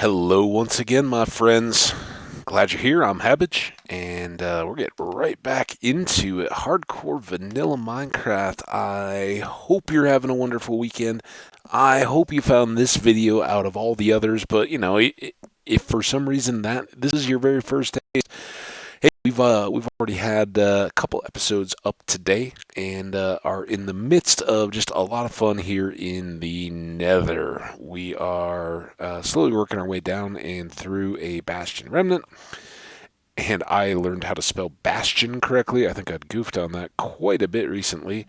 Hello once again, my friends. Glad you're here. I'm Hambbage, and we're getting right back into it. Hardcore vanilla Minecraft. I hope you're having a wonderful weekend. I hope you found this video out of all the others, but if for some reason that this is your very first taste, hey, we've already had a couple episodes up today, and are in the midst of just a lot of fun here in the Nether. We are slowly working our way down and through a Bastion Remnant, and I learned how to spell Bastion correctly. I think I'd goofed on that quite a bit recently,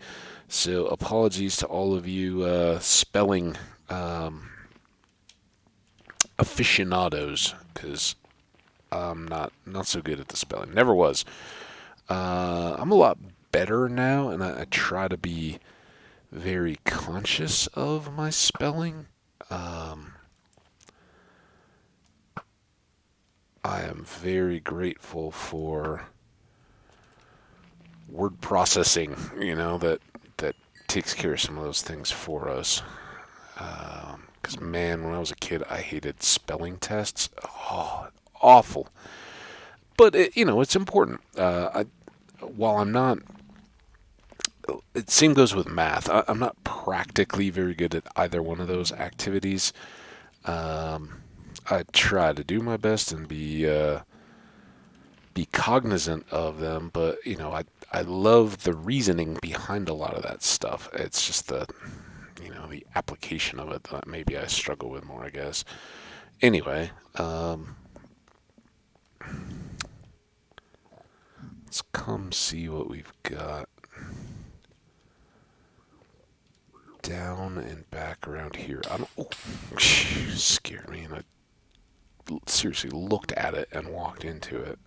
so apologies to all of you spelling aficionados, because I'm not so good at the spelling. Never was. I'm a lot better now, and I try to be very conscious of my spelling. Um, I am very grateful for word processing, that takes care of some of those things for us. Because, man, when I was a kid, I hated spelling tests. Oh, awful. But, it's important. While I'm not it same goes with math. I'm not practically very good at either one of those activities. I try to do my best and be cognizant of them, but I love the reasoning behind a lot of that stuff. It's just the application of it that maybe I struggle with more, I guess. Anyway, let's come see what we've got down and back around here. I don't. Oh, scared me, and I seriously looked at it and walked into it.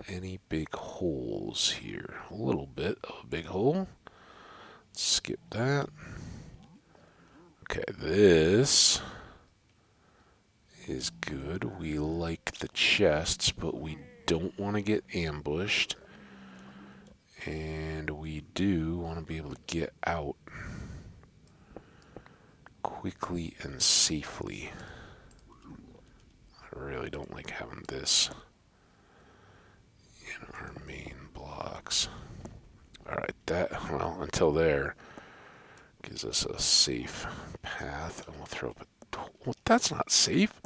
Any big holes here? A little bit of a big hole. Skip that. Okay, this is good. We like the chests, but we don't want to get ambushed. And we do want to be able to get out quickly and safely. I really don't like having this in our main blocks. Alright, until there, gives us a safe path, and we'll throw up a... Well, that's not safe.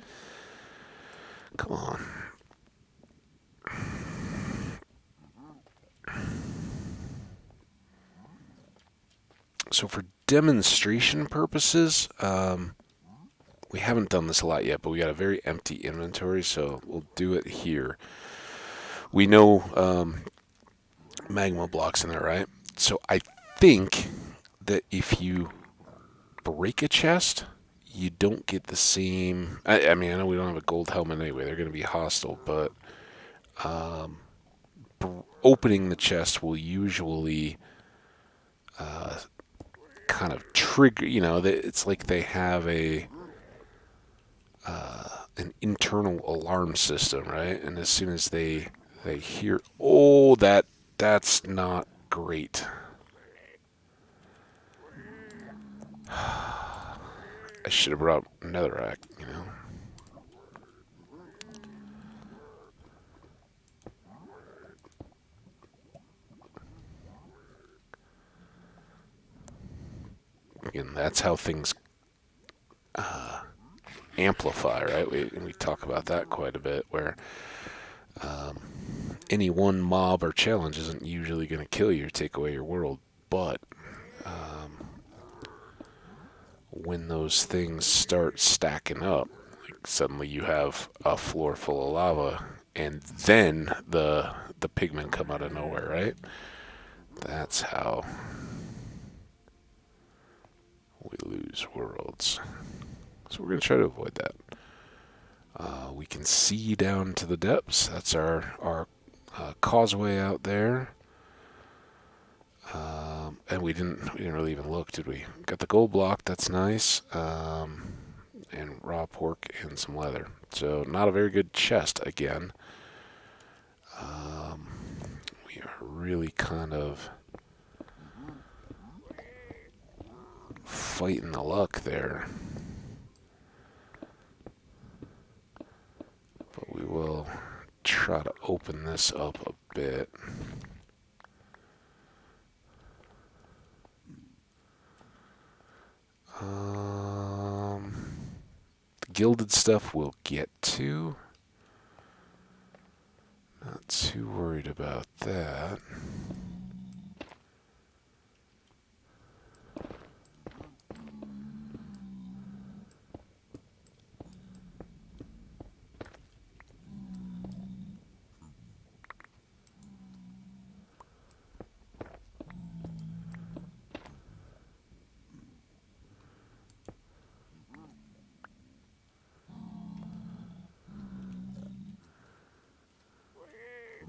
Come on. So for demonstration purposes, we haven't done this a lot yet, but we got a very empty inventory, so we'll do it here. We know magma blocks in there, right? So I think that if you break a chest, you don't get the same... I mean, I know we don't have a gold helmet anyway. They're going to be hostile, but opening the chest will usually kind of trigger... it's like they have an internal alarm system, right? And as soon as they hear, oh, that's not great. I should have brought netherrack, Again, that's how things amplify, right? We talk about that quite a bit, where any one mob or challenge isn't usually going to kill you or take away your world, but when those things start stacking up, like suddenly you have a floor full of lava, and then the pigmen come out of nowhere, right? That's how we lose worlds. So we're going to try to avoid that. We can see down to the depths. That's our causeway out there. And we didn't really even look, did we? Got the gold block. That's nice. And raw pork and some leather. So not a very good chest again. We are really kind of fighting the luck there. try to open this up a bit. The gilded stuff we'll get to. Not too worried about that.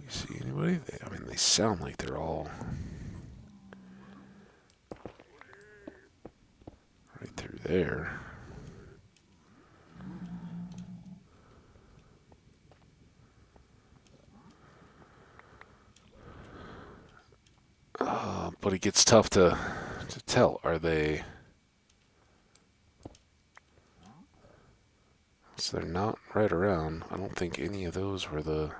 See anybody? I mean, they sound like they're all right through there. But it gets tough to tell. Are they? So they're not right around. I don't think any of those were the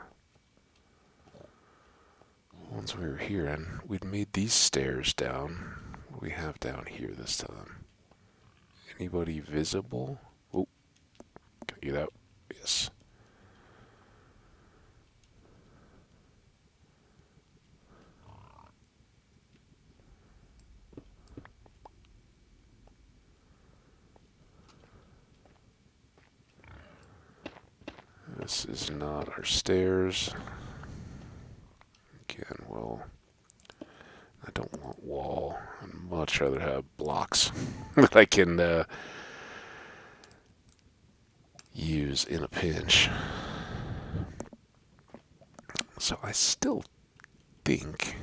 ones we were hearing. We'd made these stairs down. What do we have down here this time? Anybody visible? Oh, can I get out? Yes. This is not our stairs. Again, well, I don't want wall. I'd much rather have blocks that I can use in a pinch. So I still think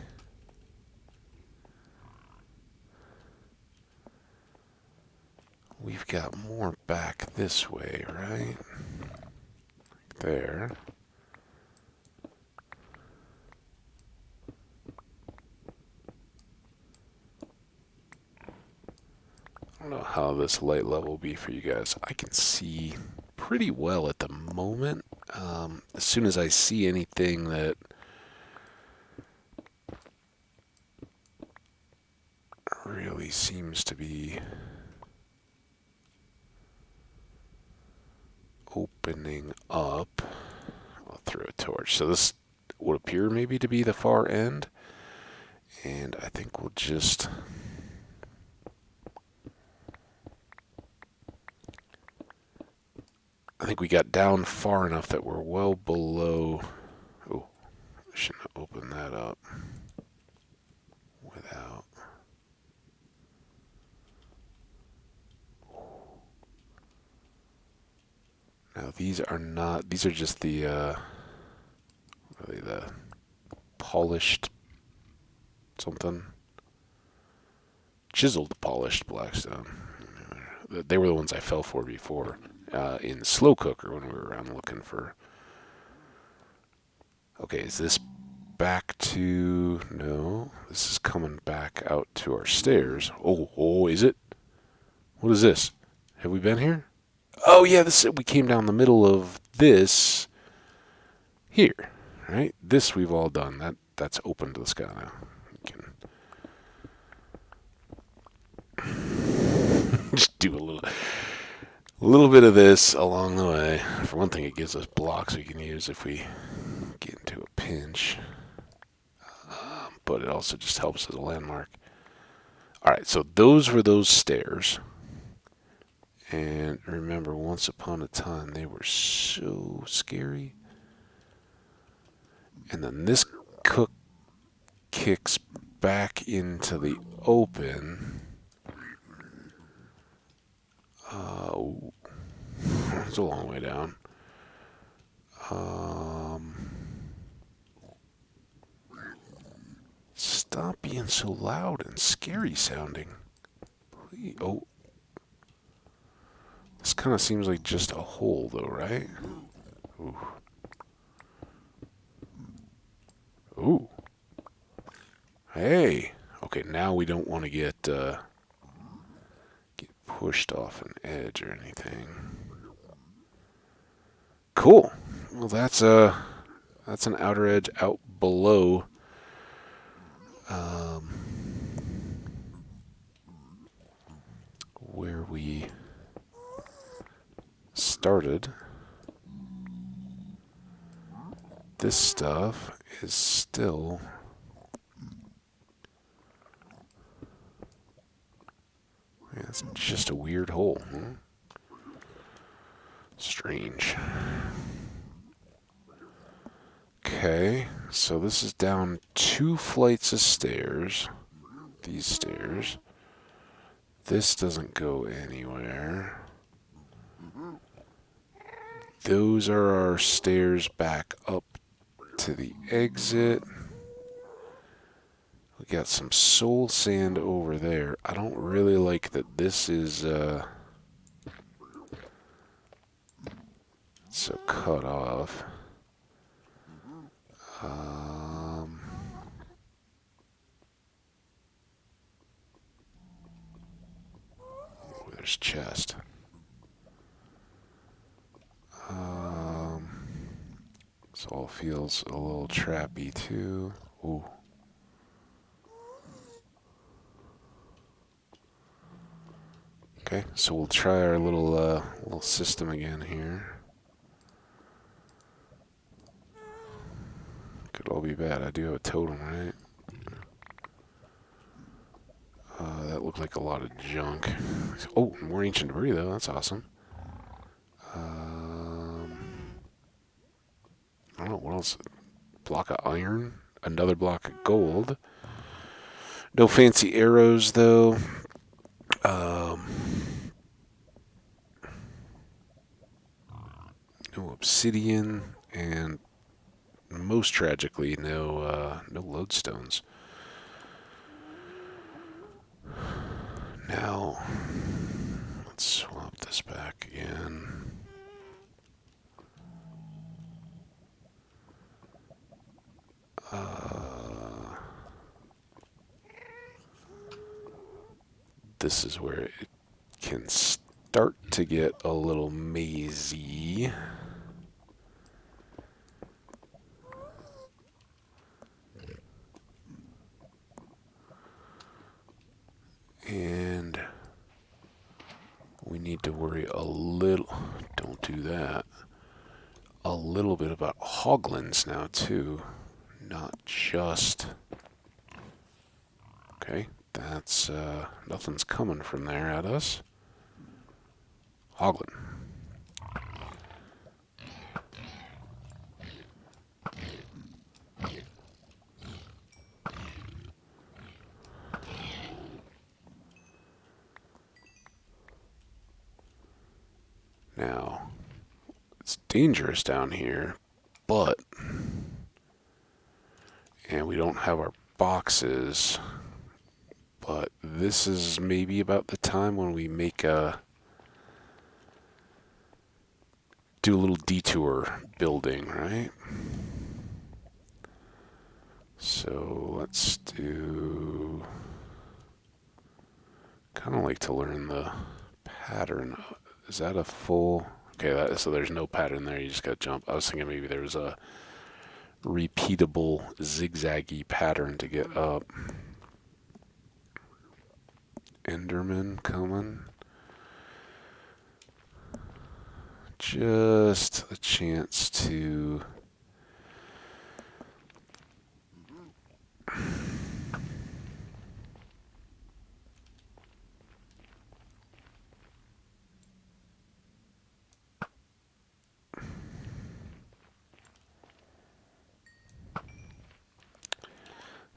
we've got more back this way, right? There. I don't know how this light level will be for you guys. I can see pretty well at the moment. As soon as I see anything that really seems to be opening up, I'll throw a torch. So this would appear maybe to be the far end, and I think we'll just I think we got down far enough that we're well below. Oh, I shouldn't have opened that up without. Now these are not. These are just the. What are they? The polished something. Chiseled polished blackstone. They were the ones I fell for before. In slow cooker when we were around looking for. Okay, is this back to? No, this is coming back out to our stairs. Oh, is it? What is this? Have we been here? Oh yeah, we came down the middle of this here, right? This we've all done. That's open to the sky now. We can just do a little bit of this along the way. For one thing, it gives us blocks we can use if we get into a pinch. But it also just helps as a landmark. Alright, so those were those stairs. And remember, once upon a time, they were so scary. And then this cook kicks back into the open. It's a long way down. Stop being so loud and scary sounding. Please. Oh. This kind of seems like just a hole, though, right? Ooh. Ooh. Hey. Okay, now we don't want to get pushed off an edge or anything. Cool. Well, that's That's an outer edge out below where we started. This stuff is still... Yeah, it's just a weird hole. Strange. Okay, so this is down 2 flights of stairs. These stairs. This doesn't go anywhere. Those are our stairs back up to the exit. We got some soul sand over there. I don't really like that this is so cut off. There's chest. This all feels a little trappy too. Ooh. Okay, so we'll try our little system again here. Could all be bad. I do have a totem, right? That looked like a lot of junk. Oh, more ancient debris though. That's awesome. I don't know what else. Block of iron. Another block of gold. No fancy arrows though. No obsidian, and most tragically, no lodestones. Now, let's swap this back again. This is where it can start to get a little mazy. And we need to worry a little, don't do that, a little bit about hoglins now too, not just, okay, that's, nothing's coming from there at us. Hoglin. Now, it's dangerous down here, but, and we don't have our boxes, but this is maybe about the time when we make do a little detour building, right? So let's do, kind of like to learn the pattern. Is that a full, okay, so there's no pattern there, you just gotta jump. I was thinking maybe there was a repeatable zigzaggy pattern to get up. Enderman coming. Just a chance to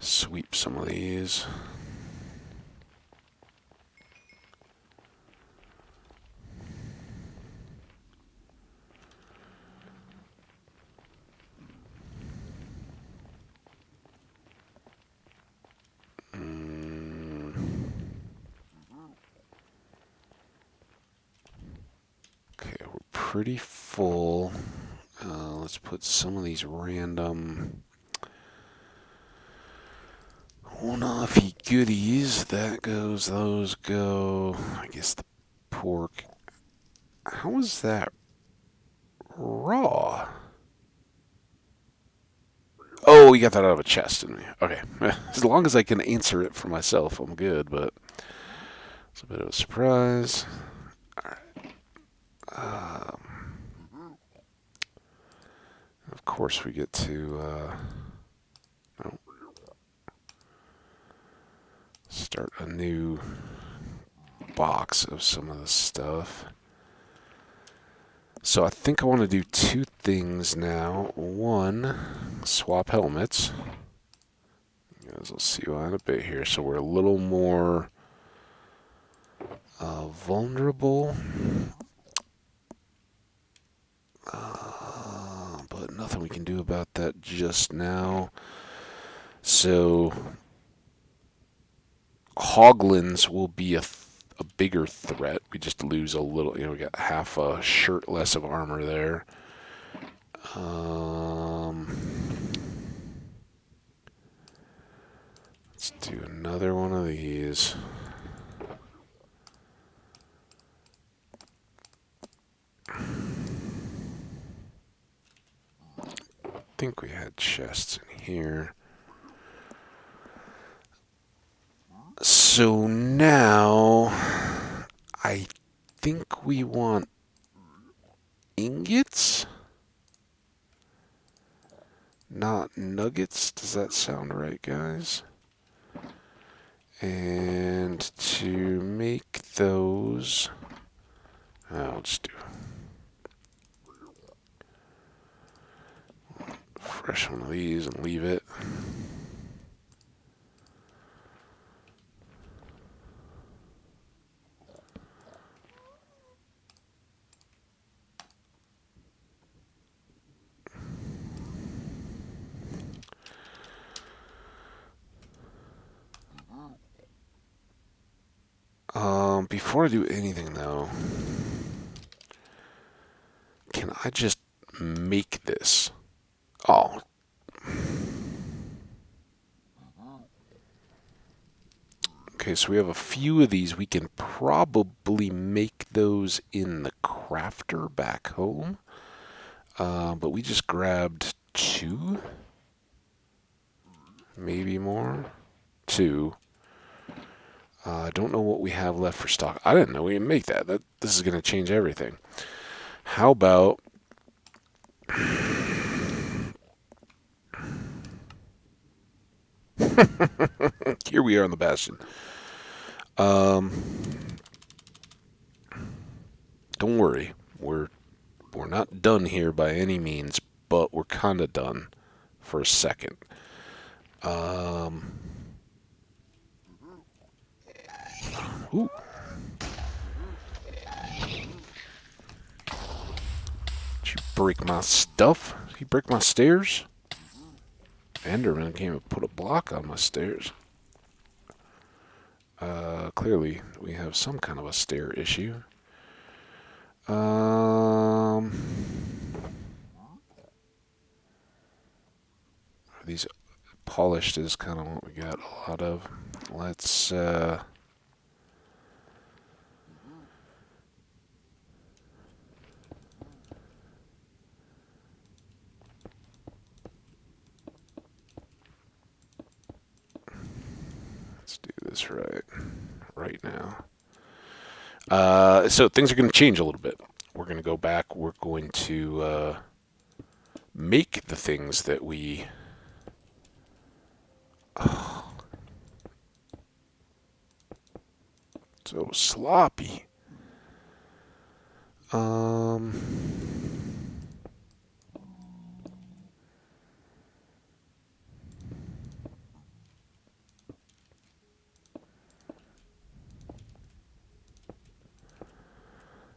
sweep some of these. Okay, we're pretty full. Let's put some of these random one-offy goodies. That goes, those go. I guess the pork. How is that raw? Oh, we got that out of a chest, didn't we? Okay. As long as I can answer it for myself, I'm good, but it's a bit of a surprise. Alright. Of course, we get to start a new box of some of the stuff. So I think I want to do two things now. One, swap helmets. You guys will see why in a bit here. So we're a little more vulnerable. But nothing we can do about that just now. So hoglins will be a bigger threat. We just lose a little, we got half a shirt less of armor there. Let's do another one of these. I think we had chests in here. So now I think we want ingots, not nuggets. Does that sound right, guys? And to make those, I'll just do fresh one of these and leave it. Before I do anything though, can I just make this? Oh. Okay, so we have a few of these. We can probably make those in the crafter back home. But we just grabbed two. Maybe more. Two. I don't know what we have left for stock. I didn't know we can make that. This is going to change everything. How about... Here we are on the Bastion. Don't worry. We're not done here by any means, but we're kind of done for a second. Ooh. Did you break my stuff? Did you break my stairs? Enderman came and put a block on my stairs. Clearly, we have some kind of a stair issue. These polished is kind of what we got a lot of. Let's do this right now. So things are going to change a little bit. We're going to go back. We're going to make the things that we... Oh, so sloppy.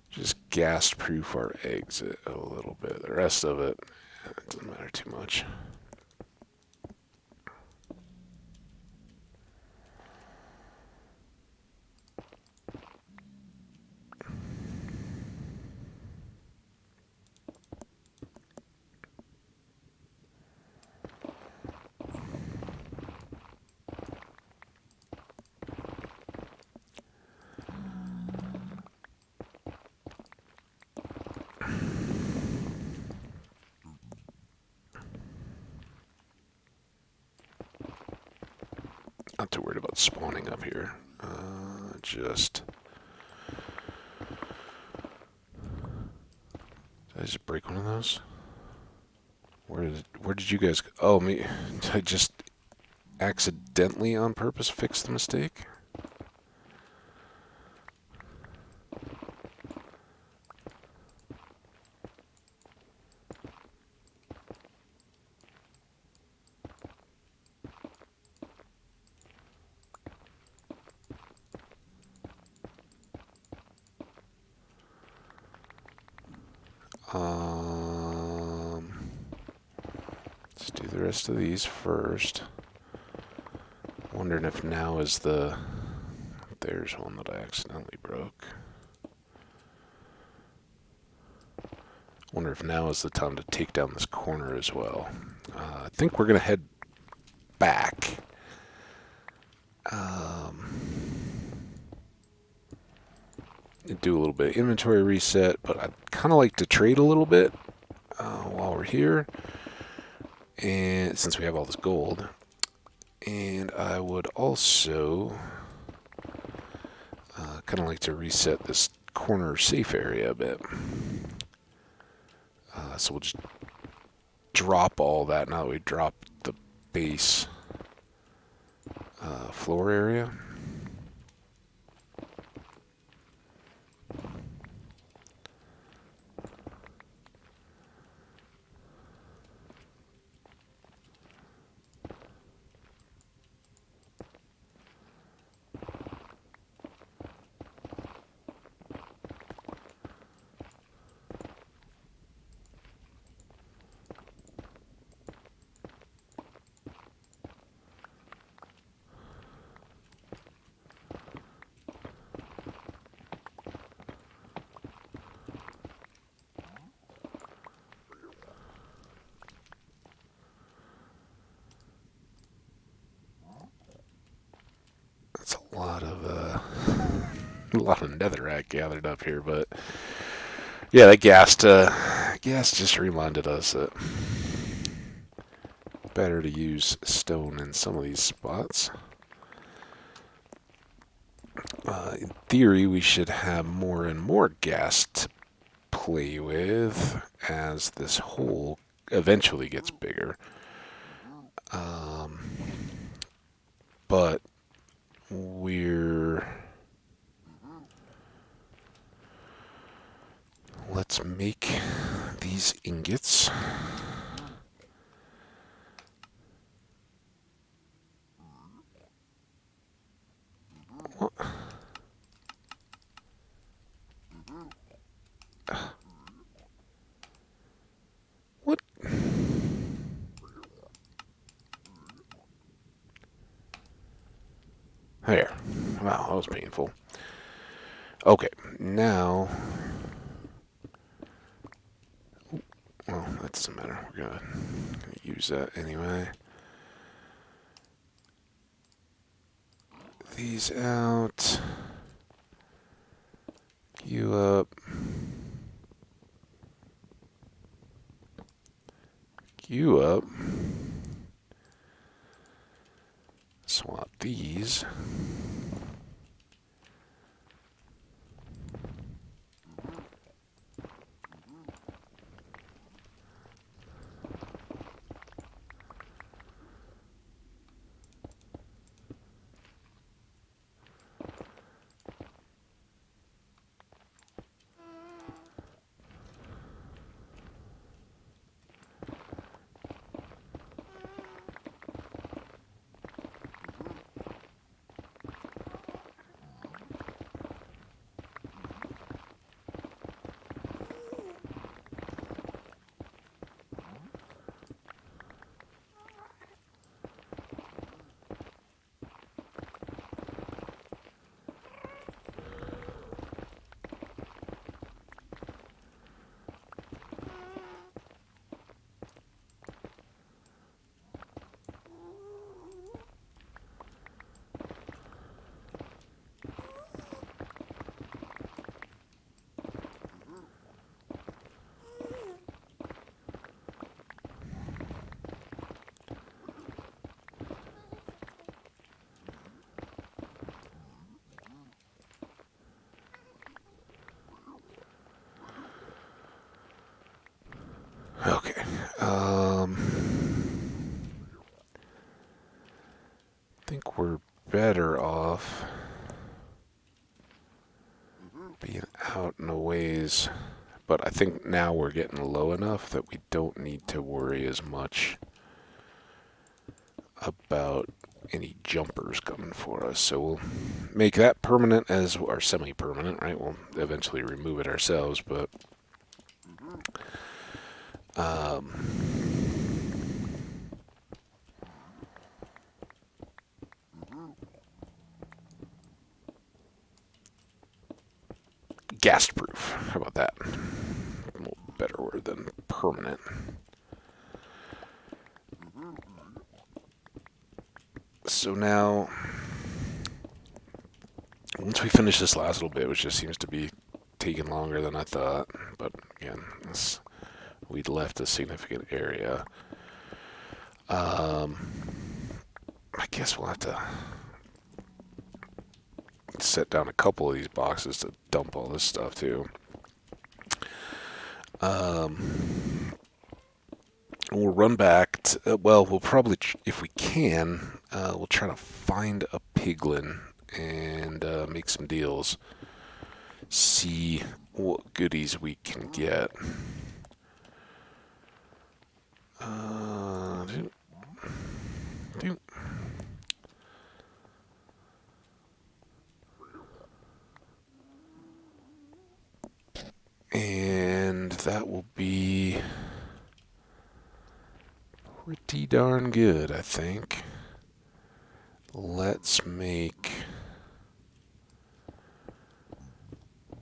Just gas-proof our eggs a little bit. The rest of it doesn't matter too much. Not too worried about spawning up here. Just... Did I just break one of those? Where did you guys go? Oh, me. Did I just accidentally on purpose fix the mistake? Let's do the rest of these first. Wondering if now is the... There's one that I accidentally broke. Wonder if now is the time to take down this corner as well. I think we're going to head back. Do a little bit of inventory reset, but I'd kind of like to trade a little bit while we're here. And since we have all this gold. And I would also kind of like to reset this corner safe area a bit. So we'll just drop all that now that we drop the base floor area. That's a lot of netherrack gathered up here, but yeah, that gas just reminded us that better to use stone in some of these spots. In theory, we should have more and more gas to play with as this hole eventually gets bigger. But let's make these ingots. What? What? There. Wow, that was painful. Okay, now... Well, that doesn't matter. We're gonna use that anyway. These out. You up. You up. Swap these. Okay. I think we're better off being out in a ways, but I think now we're getting low enough that we don't need to worry as much about any jumpers coming for us. So we'll make that permanent as our semi-permanent, right? We'll eventually remove it ourselves, but ghast proof. How about that? A little better word than permanent. So now, once we finish this last little bit, which just seems to be taking longer than I thought, but again, we'd left a significant area. I guess we'll have to set down a couple of these boxes to dump all this stuff too. We'll run back. Well, we'll probably, if we can, we'll try to find a piglin and make some deals. See what goodies we can get. And that will be pretty darn good, I think. Let's make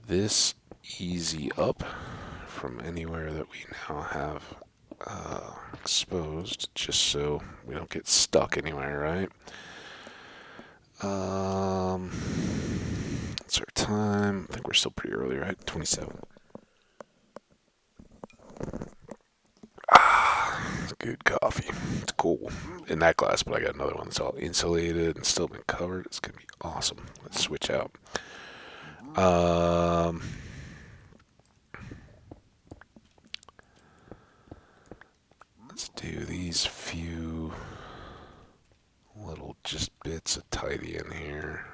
this easy up from anywhere that we now have exposed, just so we don't get stuck anywhere, right? It's our time. I think we're still pretty early, right? 27. It's good coffee. It's cool. In that glass, but I got another one that's all insulated and still been covered. It's going to be awesome. Let's switch out. Let's do these few little just bits of tidy in here.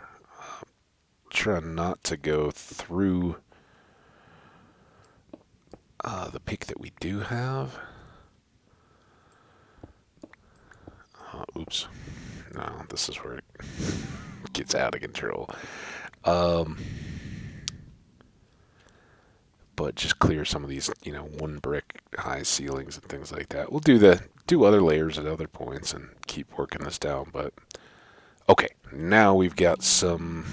Try not to go through the pick that we do have. Oops. No, this is where it gets out of control. But just clear some of these, one brick high ceilings and things like that. We'll do other layers at other points and keep working this down. But okay, now we've got some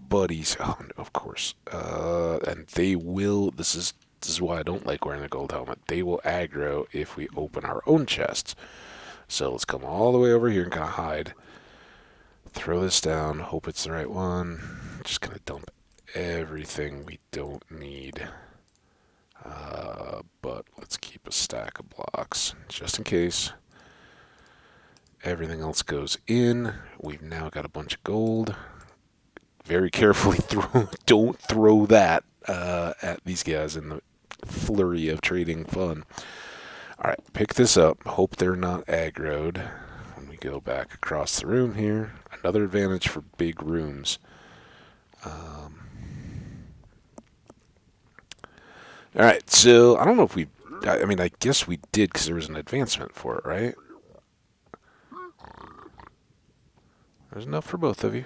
buddies. Oh, of course, and they will. This is why I don't like wearing the gold helmet. They will aggro if we open our own chests. So let's come all the way over here and kind of hide. Throw this down. Hope it's the right one. Just gonna dump everything we don't need. But let's keep a stack of blocks just in case. Everything else goes in. We've now got a bunch of gold. Very carefully don't throw that at these guys in the flurry of trading fun. Alright, pick this up. Hope they're not aggroed. When we go back across the room here, another advantage for big rooms. Alright, so I don't know if I guess we did because there was an advancement for it, right? There's enough for both of you.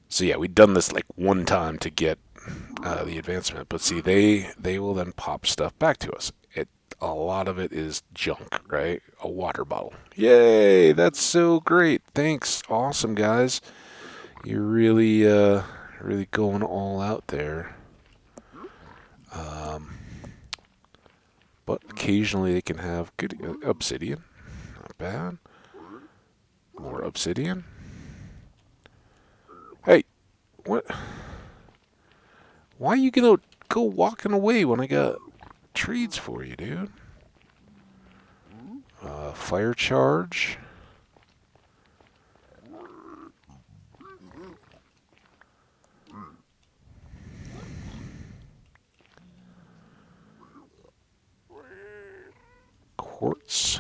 So yeah, we'd done this like one time to get the advancement, but see, they will then pop stuff back to us. A lot of it is junk, right? A water bottle. Yay! That's so great. Thanks, awesome guys. You're really really going all out there. But occasionally they can have good obsidian. Not bad. More obsidian. Hey, what? Why are you gonna go walking away when I got treats for you, dude? Fire charge. quartz.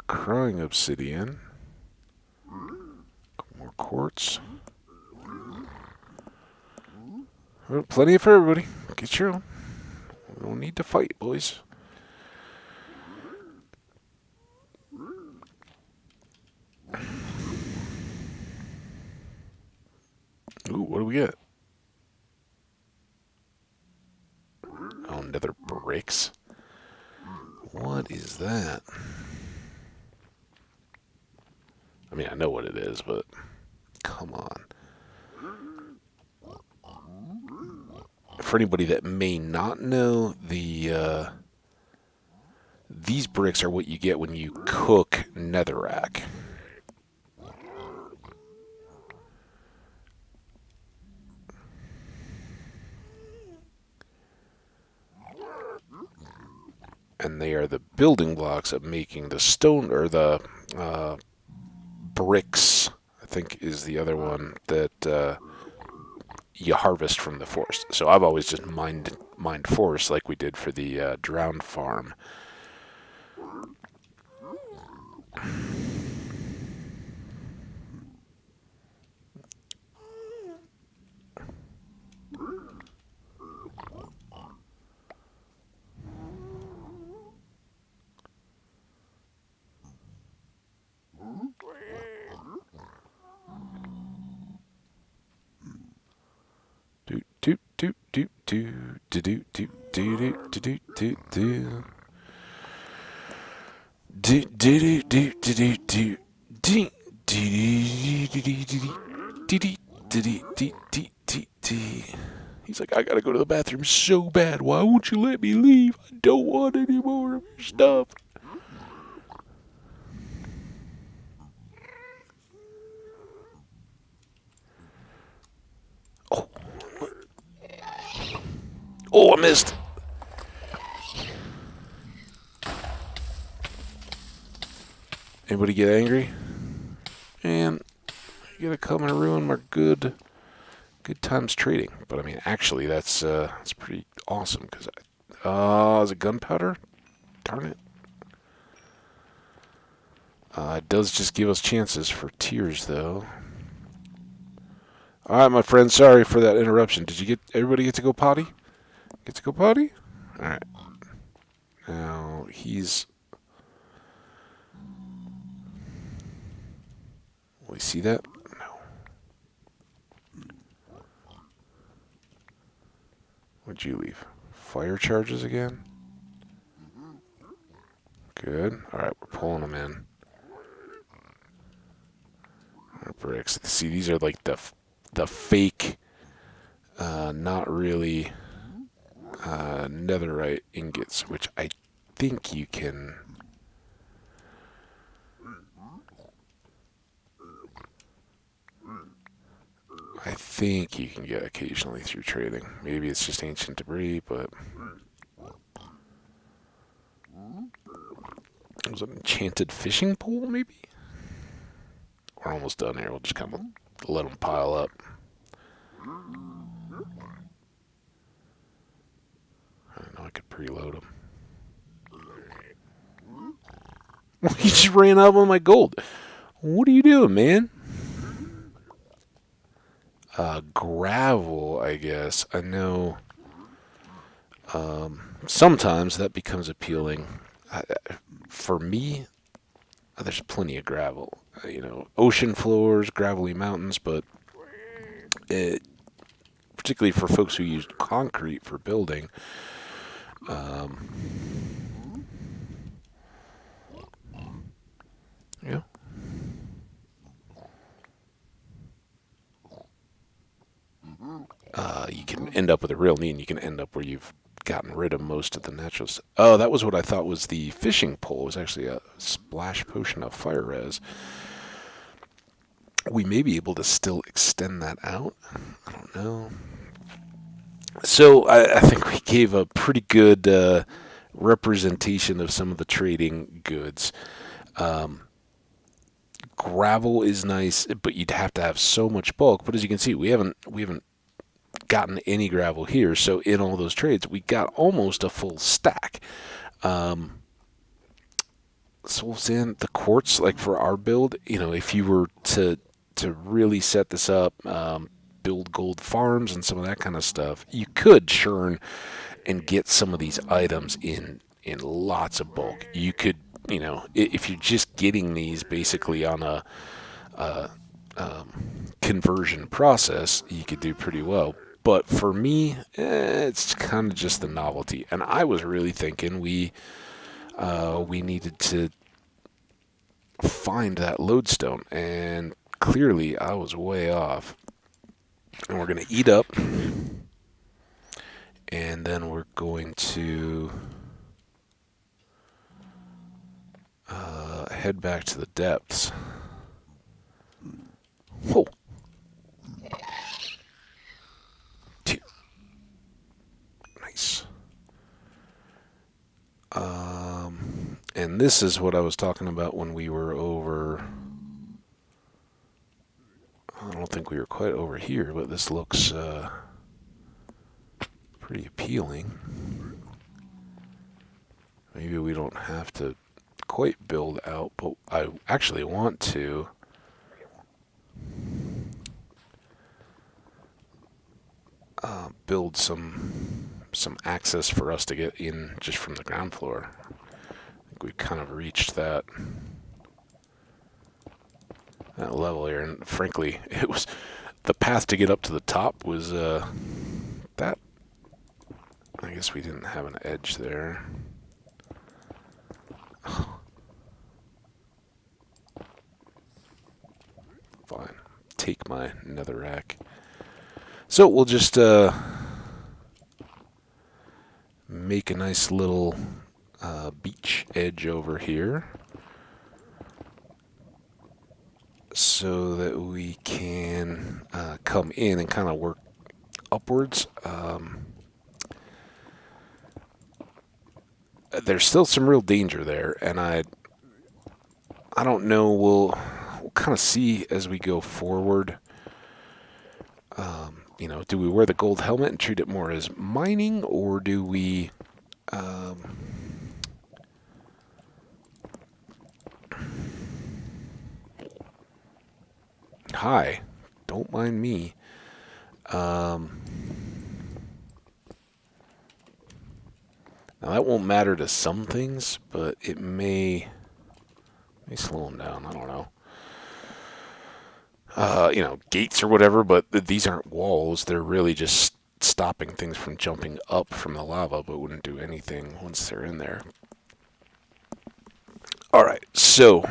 Crying obsidian. More quartz. Well, plenty for everybody. Get your own. We don't need to fight, boys. Ooh, what do we get? Oh, nether bricks. What is that? I mean, I know what it is, but come on. For anybody that may not know, these bricks are what you get when you cook netherrack. And they are the building blocks of making the stone, or the bricks, I think is the other one, that you harvest from the forest. So I've always just mined forest like we did for the drowned farm. Do do do do do do do do do do do do. Do do do do do do do do. He's like, I gotta go to the bathroom so bad. Why won't you let me leave? I don't want any more of your stuff. Oh, oh, I missed. Anybody get angry? Man, you gotta come and ruin my good times trading. But I mean, actually, that's pretty awesome because is it gunpowder? Darn it. It does just give us chances for tiers, though. All right, my friend. Sorry for that interruption. Did everybody get to go potty? Get to go potty? All right. Now he's. Will we see that? No. What'd you leave? Fire charges again? Good. All right, we're pulling them in. Our bricks. See, these are like the fake, not really netherite ingots, which I think you can. I think you can get occasionally through trading. Maybe it's just ancient debris, but it was an enchanted fishing pole, maybe? We're almost done here. We'll just kind of let them pile up. I know I could preload them. He just ran up on my gold. What are you doing, man? Gravel, I guess. I know sometimes that becomes appealing. For me, there's plenty of gravel. Ocean floors, gravelly mountains, but particularly for folks who use concrete for building, yeah. You can end up with a real need. You can end up where you've gotten rid of most of the natural stuff. Oh, that was what I thought was the fishing pole. It was actually a splash potion of fire res. We may be able to still extend that out. I don't know. So I think we gave a pretty good representation of some of the trading goods. gravel is nice, but you'd have to have so much bulk. But as you can see, we haven't gotten any gravel here. So in all those trades, we got almost a full stack. Soul sand, the quartz, like for our build, if you were to really set this up, build gold farms and some of that kind of stuff, you could churn and get some of these items in lots of bulk. You could, if you're just getting these basically on a conversion process, you could do pretty well. But for me, it's kind of just the novelty. And I was really thinking we needed to find that lodestone, and clearly I was way off. And we're going to eat up, and then we're going to head back to the depths. Whoa. Nice. And this is what I was talking about when we were over. I don't think we were quite over here, but this looks pretty appealing. Maybe we don't have to quite build out, but I actually want to build some access for us to get in just from the ground floor. I think we kind of reached that level here, and frankly, it was the path to get up to the top was that. I guess we didn't have an edge there. Fine. Take my netherrack. So we'll just make a nice little beach edge over here so that we can come in and kind of work upwards. There's still some real danger there, and I don't know. We'll kind of see as we go forward. Do we wear the gold helmet and treat it more as mining, or do we hi, don't mind me. Now that won't matter to some things, but it may slow them down. I don't know. Gates or whatever, but these aren't walls. They're really just stopping things from jumping up from the lava, but wouldn't do anything once they're in there. All right, so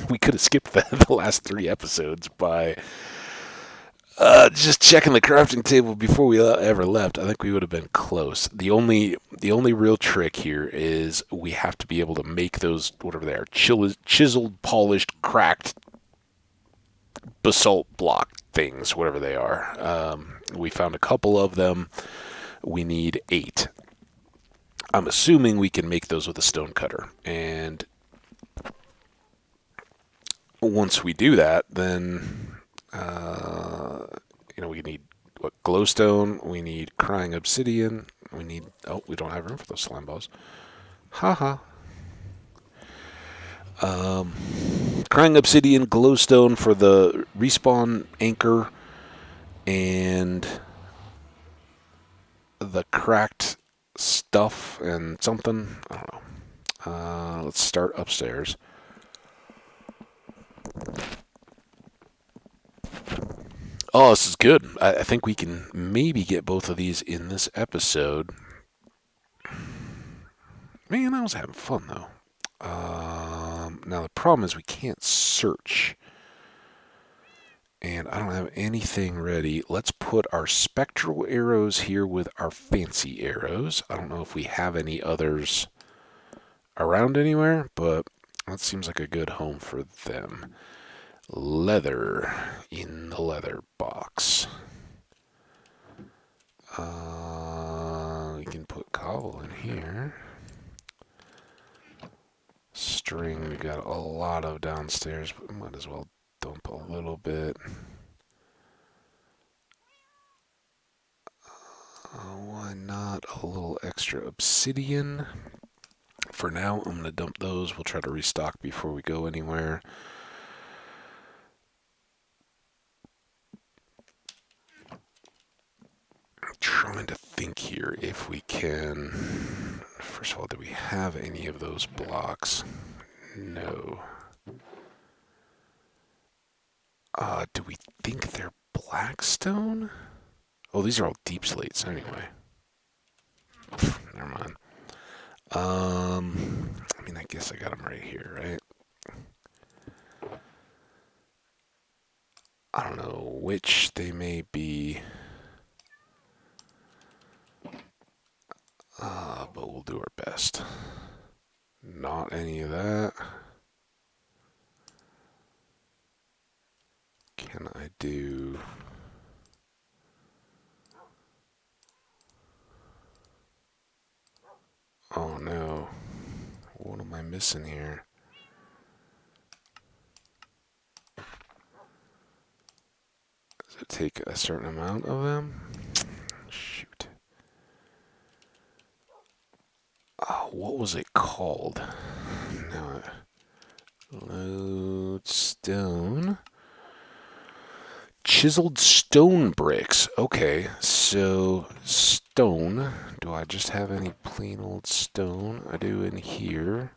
we could have skipped the last 3 episodes by just checking the crafting table before we ever left. I think we would have been close. The only real trick here is we have to be able to make those, whatever they are, chiseled, polished, cracked basalt block things, whatever they are. We found a couple of them. We need 8. I'm assuming we can make those with a stone cutter. And once we do that, then we need glowstone, we need crying obsidian, we don't have room for those slime balls. Haha. Crying obsidian, glowstone for the respawn anchor, and the cracked stuff and something. I don't know. Let's start upstairs. Oh, this is good. I think we can maybe get both of these in this episode. Man, I was having fun, though. Now, the problem is we can't search. And I don't have anything ready. Let's put our spectral arrows here with our fancy arrows. I don't know if we have any others around anywhere, but that seems like a good home for them. Leather in the leather box. We can put cobble in here. string we got a lot of downstairs, but might as well dump a little bit. Why not a little extra obsidian? For now, I'm going to dump those. We'll try to restock before we go anywhere. I'm trying to think here if we can... First of all, do we have any of those blocks? No. Do we think they're blackstone? Oh, these are all deep slates anyway. Never mind. I mean, I guess I got them right here, right? I don't know which they may be. But we'll do our best. Not any of that. Can I do... Oh no. What am I missing here? Does it take a certain amount of them? Shoot. What was it called? No. Lodestone. Chiseled stone bricks. Okay, so stone. Do I just have any plain old stone? I do in here.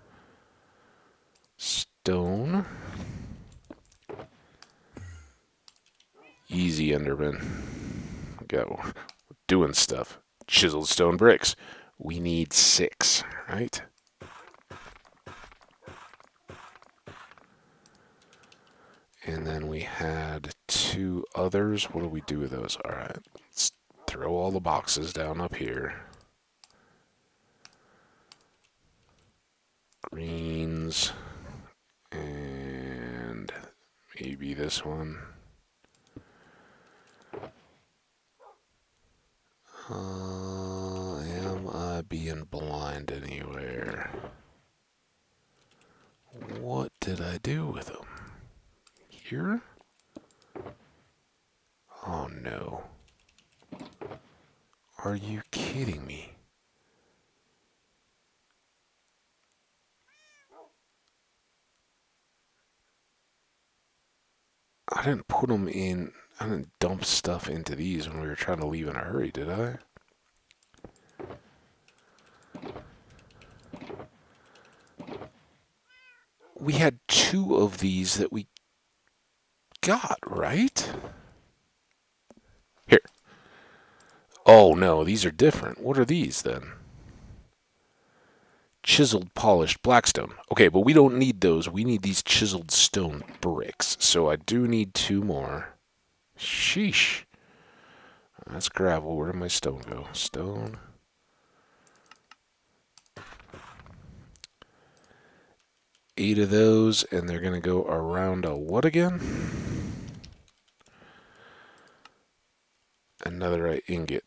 Stone. Easy, Enderman. Go. We're doing stuff. Chiseled stone bricks. We need 6, right? And then we had 2 others. What do we do with those? All right, let's throw all the boxes down up here. Greens. And maybe this one. Am I being blind anywhere? What did I do with them? Here? Oh no. Are you kidding me? I didn't put them in, I didn't dump stuff into these when we were trying to leave in a hurry, did I? We had 2 of these that we got, right? Here. Oh no, these are different. What are these then? Chiseled, polished blackstone. Okay, but we don't need those. We need these chiseled stone bricks. So I do need 2 more. Sheesh. That's gravel. Where did my stone go? Stone. Eight of those, and they're going to go around a what again? Another ingot.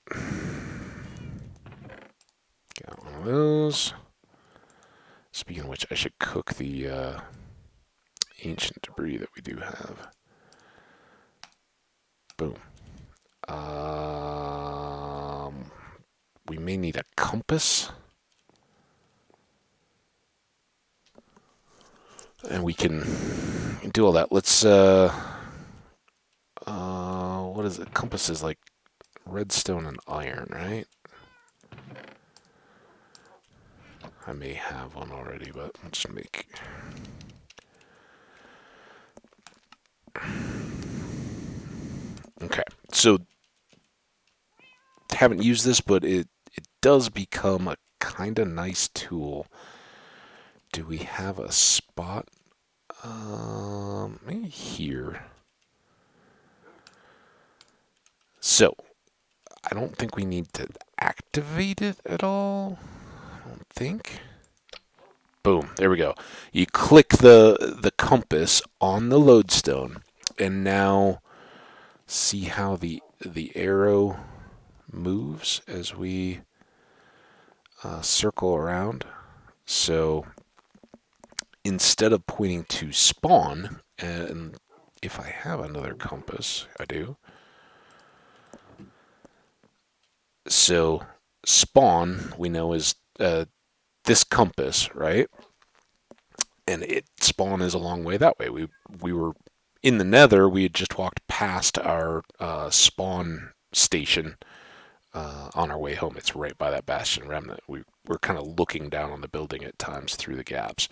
Got one of those. Speaking of which, I should cook the ancient debris that we do have. Boom. We may need a compass. And we can do all that. Let's, what is it? Compass is like redstone and iron, right? I may have one already, but let's make... Okay, so haven't used this, but it does become a kind of nice tool. Do we have a spot? Maybe here. So, I don't think we need to activate it at all. I don't think. Boom, there we go. You click the compass on the lodestone, and now see how the arrow moves as we circle around. So instead of pointing to spawn, and if I have another compass, I do. So spawn, we know, is this compass, right? And spawn is a long way that way. We were in the Nether. We had just walked past our spawn station on our way home. It's right by that Bastion Remnant. We're kind of looking down on the building at times through the gaps.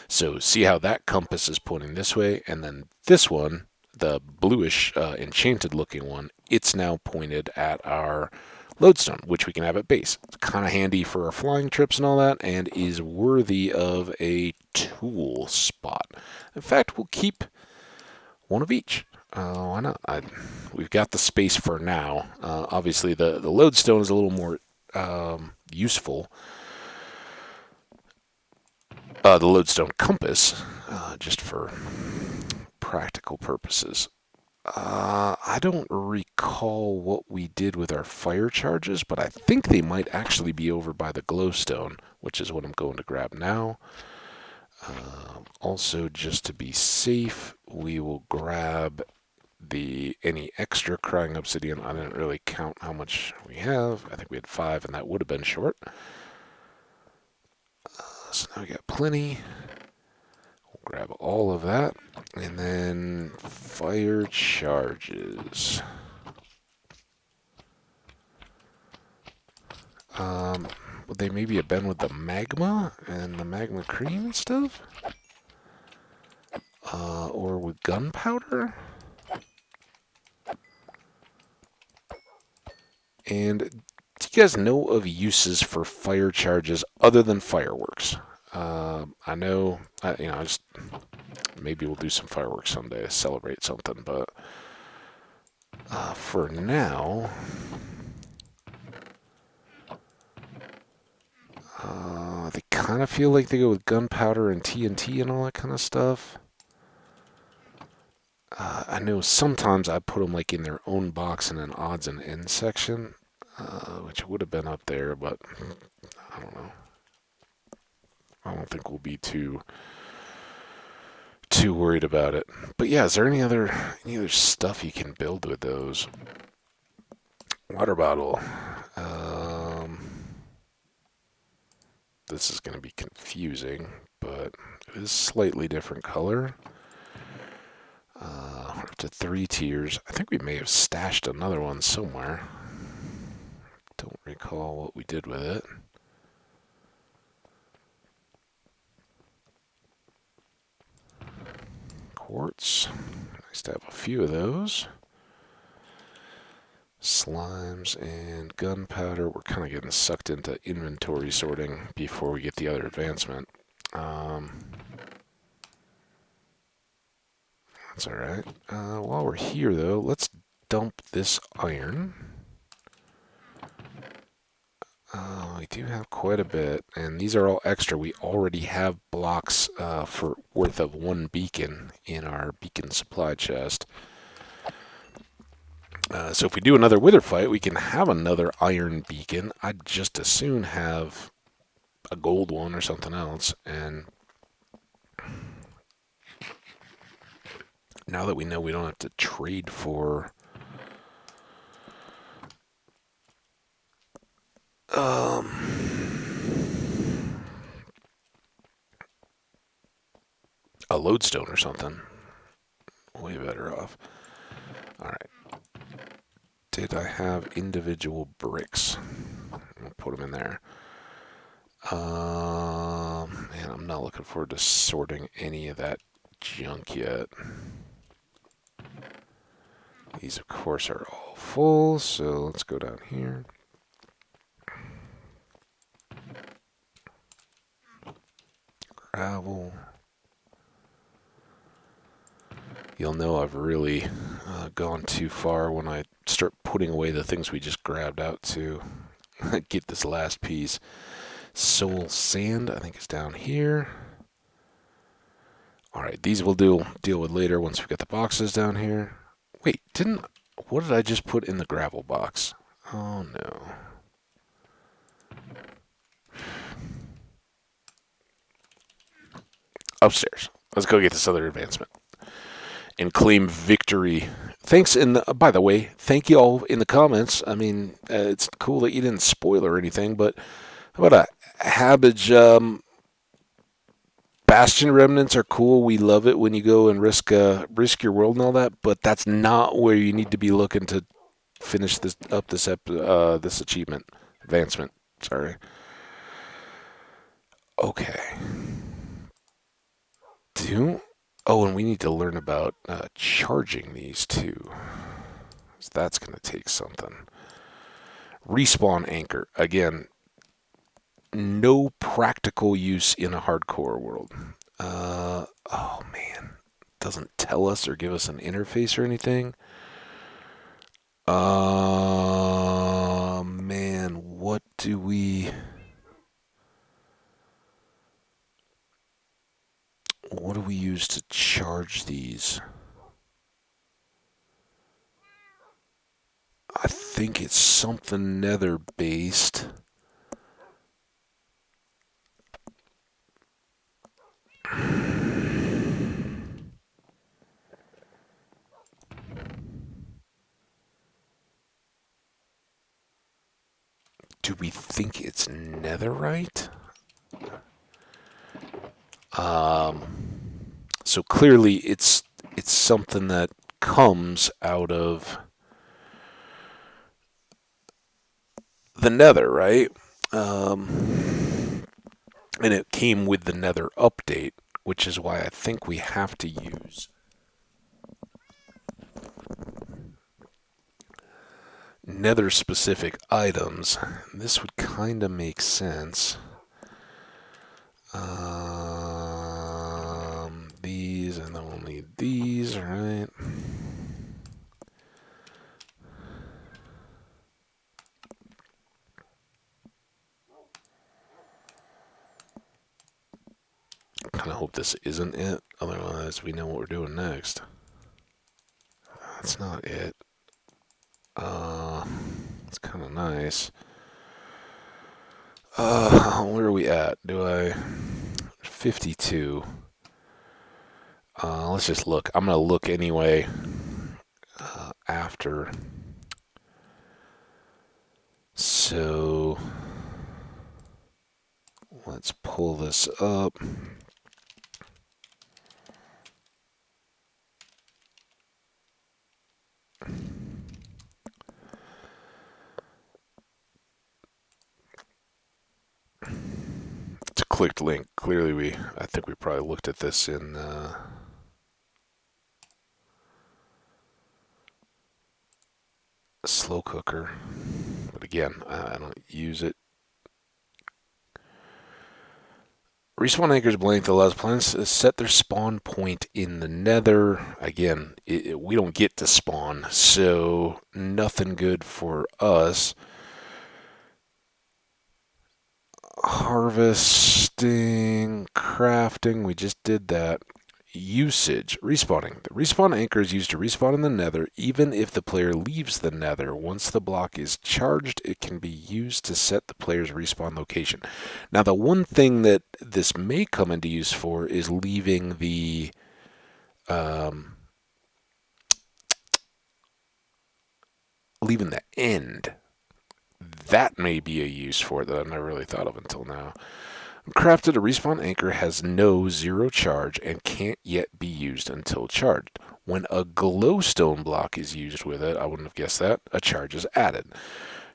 So see how that compass is pointing this way, and then this one, the bluish enchanted looking one, it's now pointed at our lodestone, which we can have at base. It's kind of handy for our flying trips and all that, and is worthy of a tool spot. In fact, we'll keep one of each. Why not? We've got the space for now. Obviously, the lodestone is a little more useful. The lodestone compass, just for practical purposes. I don't recall what we did with our fire charges, but I think they might actually be over by the glowstone, which is what I'm going to grab now. Also, just to be safe, we will grab any extra crying obsidian. I didn't really count how much we have. I think we had 5, and that would have been short. So now we got plenty. We'll grab all of that. And then fire charges. Would they maybe have been with the magma and the magma cream and stuff? Or with gunpowder? And do you guys know of uses for fire charges other than fireworks? I know, maybe we'll do some fireworks someday to celebrate something, but for now, they kind of feel like they go with gunpowder and TNT and all that kind of stuff. I know sometimes I put them like in their own box in an odds and ends section, which would have been up there, but I don't know. I don't think we'll be too worried about it. But yeah, is there any other stuff you can build with those? Water bottle. This is going to be confusing, but it is slightly different color. We're up to 3 tiers. I think we may have stashed another one somewhere. Don't recall what we did with it. Quartz. Nice to have a few of those. Slimes and gunpowder. We're kind of getting sucked into inventory sorting before we get the other advancement. That's alright. While we're here, though, let's dump this iron. We do have quite a bit, and these are all extra. We already have blocks for worth of 1 beacon in our beacon supply chest. So if we do another wither fight, we can have another iron beacon. I'd just as soon have a gold one or something else. And now that we know we don't have to trade for a lodestone or something, way better off. Alright. Did I have individual bricks? I'll put them in there. Man, I'm not looking forward to sorting any of that junk yet. These, of course, are all full, so let's go down here. Gravel. You'll know I've really gone too far when I start putting away the things we just grabbed out to get this last piece. Soul sand, I think, is down here. Alright, these we'll deal with later once we get the boxes down here. Wait, what did I just put in the gravel box? Oh no. Upstairs. Let's go get this other advancement and claim victory. Thanks, and by the way, thank you all in the comments. I mean, it's cool that you didn't spoil or anything, but how about a Hambbage? Bastion Remnants are cool. We love it when you go and risk your world and all that, but that's not where you need to be looking to finish this achievement advancement. Sorry. Okay. Oh, and we need to learn about charging these too. So that's going to take something. Respawn anchor. Again, no practical use in a hardcore world. Oh man, doesn't tell us or give us an interface or anything. Man, what do we use to charge these? I think it's something nether based. Do we think it's netherite? So clearly it's something that comes out of the nether, right? And it came with the nether update, which is why I think we have to use nether specific items. This would kind of make sense. These and only these, right? I kind of hope this isn't it. Otherwise, we know what we're doing next. That's not it. It's kind of nice. Where are we at? 52. Let's just look. I'm going to look anyway after. So let's pull this up. It's a clicked link. Clearly, I think we probably looked at this in slow cooker, but again, I don't use it. Respawn anchors blank that allows planets to set their spawn point in the nether. Again, we don't get to spawn, so nothing good for us. Harvesting, crafting, we just did that. Usage, respawning. The respawn anchor is used to respawn in the nether even if the player leaves the nether. Once the block is charged, it can be used to set the player's respawn location. Now, the one thing that this may come into use for is leaving the end. That may be a use for it that I've never really thought of until now. Crafted, a respawn anchor has no zero charge and can't yet be used until charged. When a glowstone block is used with it, I wouldn't have guessed that, a charge is added.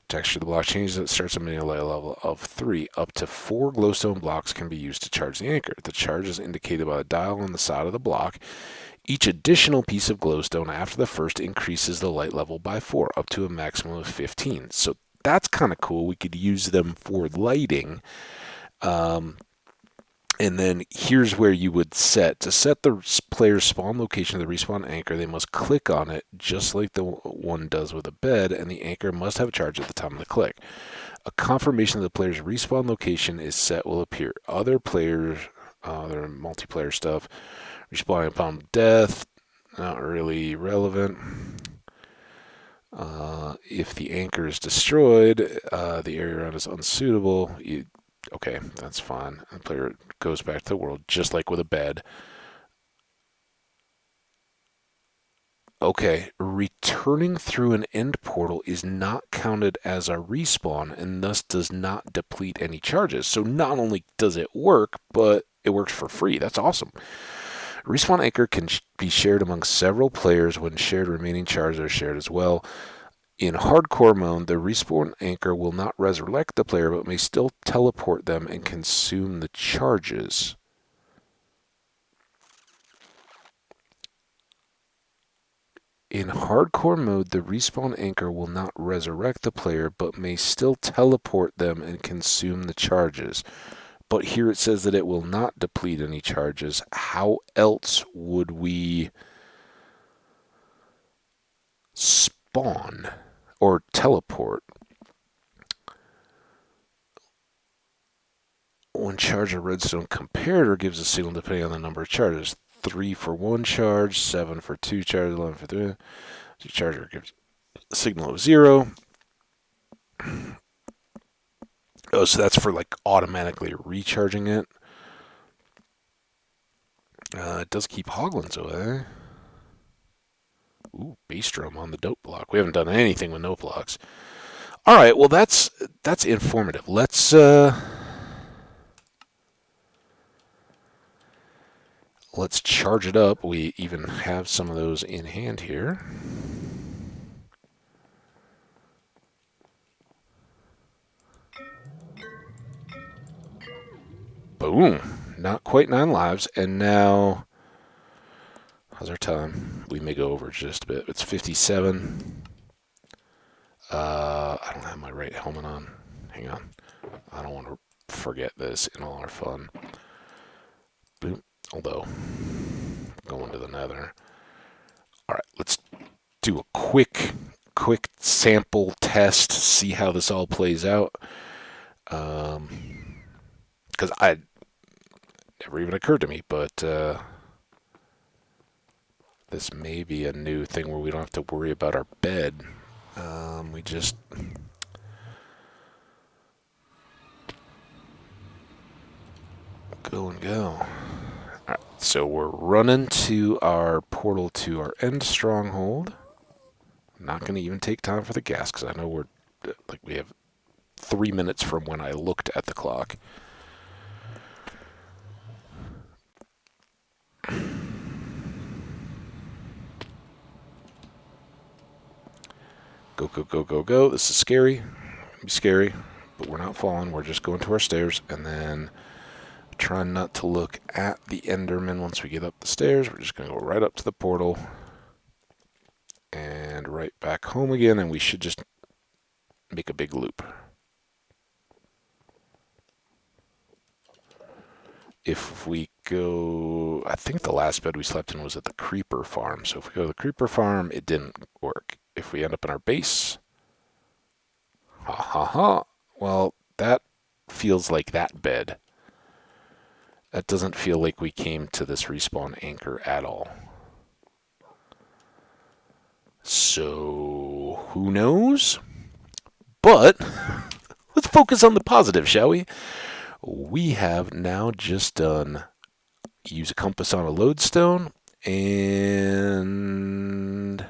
Texture of the block changes. It starts at a level of 3. Up to 4 glowstone blocks can be used to charge the anchor. The charge is indicated by a dial on the side of the block. Each additional piece of glowstone after the first increases the light level by 4, up to a maximum of 15. So that's kind of cool. We could use them for lighting. And then here's where you would set. To set the player's spawn location of the respawn anchor, they must click on it just like the one does with a bed, and the anchor must have a charge at the time of the click. A confirmation of the player's respawn location is set will appear. Other players, their multiplayer stuff, respawning upon death, not really relevant. If the anchor is destroyed, the area around is unsuitable. Okay, that's fine. The player goes back to the world, just like with a bed. Okay, returning through an end portal is not counted as a respawn and thus does not deplete any charges. So not only does it work, but it works for free. That's awesome. Respawn anchor can be shared among several players. When shared, remaining charges are shared as well. In hardcore mode, the respawn anchor will not resurrect the player, but may still teleport them and consume the charges. In hardcore mode, the respawn anchor will not resurrect the player, but may still teleport them and consume the charges. But here it says that it will not deplete any charges. How else would we spawn or teleport? One charge of redstone comparator gives a signal depending on the number of charges. 3 for 1 charge, 7 for 2 charges, 11 for 3. The charger gives a signal of 0. Oh, so that's for like automatically recharging it. It does keep hoglins away. Ooh, bass drum on the dope block. We haven't done anything with note blocks. All right, well that's informative. Let's charge it up. We even have some of those in hand here. Boom. Not quite 9 lives. And now, how's our time? We may go over just a bit. It's 57. I don't have my right helmet on. Hang on. I don't want to forget this in all our fun. Boom. Although, going to the nether. All right, let's do a quick sample test, see how this all plays out. Because I never even occurred to me, but this may be a new thing where we don't have to worry about our bed. We just go and go. All right, so we're running to our portal to our end stronghold. I'm not going to even take time for the gas because I know we have 3 minutes from when I looked at the clock. Go, go, go, go, go. This is scary. It'll be scary, but we're not falling. We're just going to our stairs and then trying not to look at the Enderman once we get up the stairs. We're just going to go right up to the portal and right back home again, and we should just make a big loop. If we go, I think the last bed we slept in was at the creeper farm. So if we go to the creeper farm, it didn't work. If we end up in our base, ha ha ha. Well, that feels like that bed. That doesn't feel like we came to this respawn anchor at all. So, who knows? But, let's focus on the positive, shall we? We have now just done use a compass on a lodestone and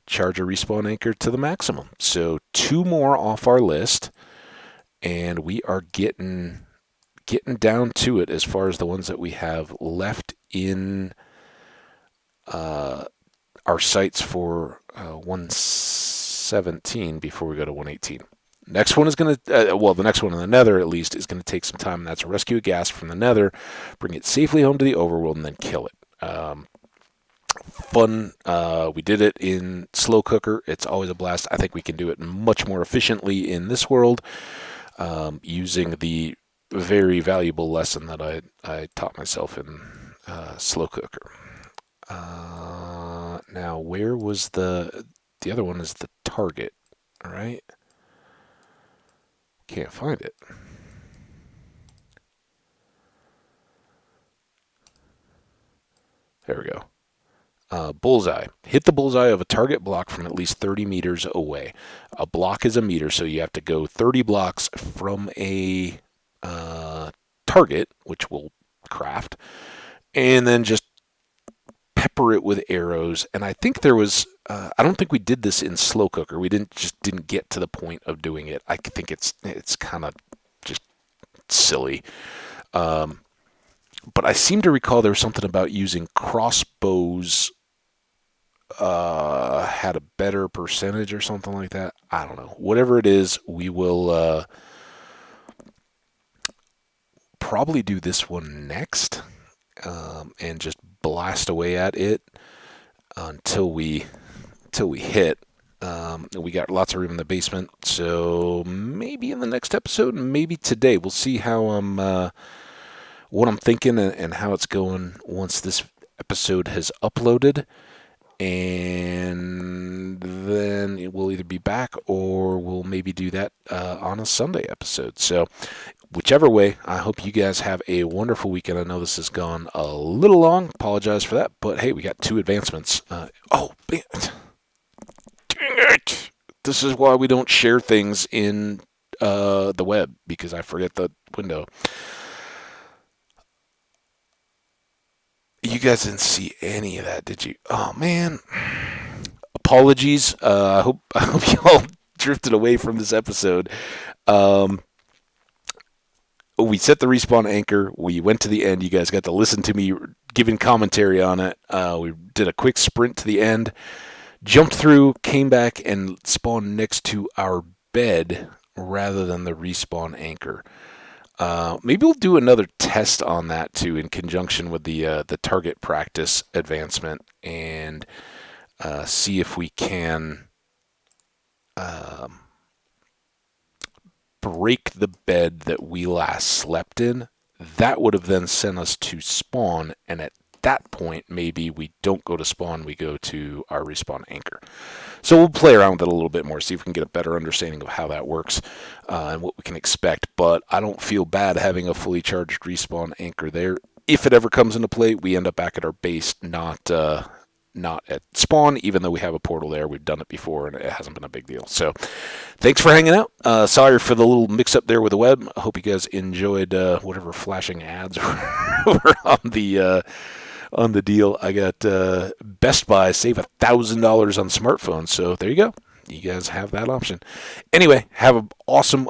charge a respawn anchor to the maximum. So 2 more off our list, and we are getting down to it as far as the ones that we have left in our sights for 117 before we go to 118. Next one is going to, the next one in the nether at least, is going to take some time, and that's rescue a ghast from the nether, bring it safely home to the overworld, and then kill it. Fun. We did it in slow cooker. It's always a blast. I think we can do it much more efficiently in this world using the very valuable lesson that I taught myself in slow cooker. Now, where was the other one is the target, all right? Can't find it. There we go. Bullseye. Hit the bullseye of a target block from at least 30 meters away. A block is a meter, so you have to go 30 blocks from a target, which we'll craft, and then just pepper it with arrows. And I think there was, I don't think we did this in slow cooker. We didn't get to the point of doing it. I think it's kind of just silly. But I seem to recall there was something about using crossbows had a better percentage or something like that. I don't know. Whatever it is, we will probably do this one next, and just blast away at it until we hit. We got lots of room in the basement, so maybe in the next episode, maybe today, we'll see how what I'm thinking and how it's going once this episode has uploaded. And then we'll either be back or we'll maybe do that on a Sunday episode. So whichever way, I hope you guys have a wonderful weekend. I know this has gone a little long. Apologize for that. But hey, we got 2 advancements. Dang it! This is why we don't share things in the web, because I forget the window. You guys didn't see any of that, did you? Oh, man. Apologies. I hope y'all drifted away from this episode. We set the respawn anchor. We went to the end. You guys got to listen to me giving commentary on it. We did a quick sprint to the end, jumped through, came back, and spawned next to our bed rather than the respawn anchor. Maybe we'll do another test on that too, in conjunction with the target practice advancement, and see if we can break the bed that we last slept in. That would have then sent us to spawn, and at that point, maybe we don't go to spawn, we go to our respawn anchor. So we'll play around with it a little bit more, see if we can get a better understanding of how that works and what we can expect. But I don't feel bad having a fully charged respawn anchor there. If it ever comes into play, we end up back at our base, not at spawn, even though we have a portal there. We've done it before, and it hasn't been a big deal. So thanks for hanging out. Sorry for the little mix-up there with the web. I hope you guys enjoyed whatever flashing ads were on the deal. I got Best Buy save $1,000 on smartphones. So there you go. You guys have that option. Anyway, have an awesome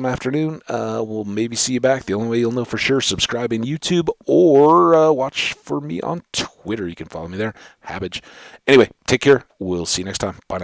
afternoon. We'll maybe see you back. The only way you'll know for sure, subscribe in YouTube or watch for me on Twitter. You can follow me there, Hambbage. Anyway, take care. We'll see you next time. Bye now.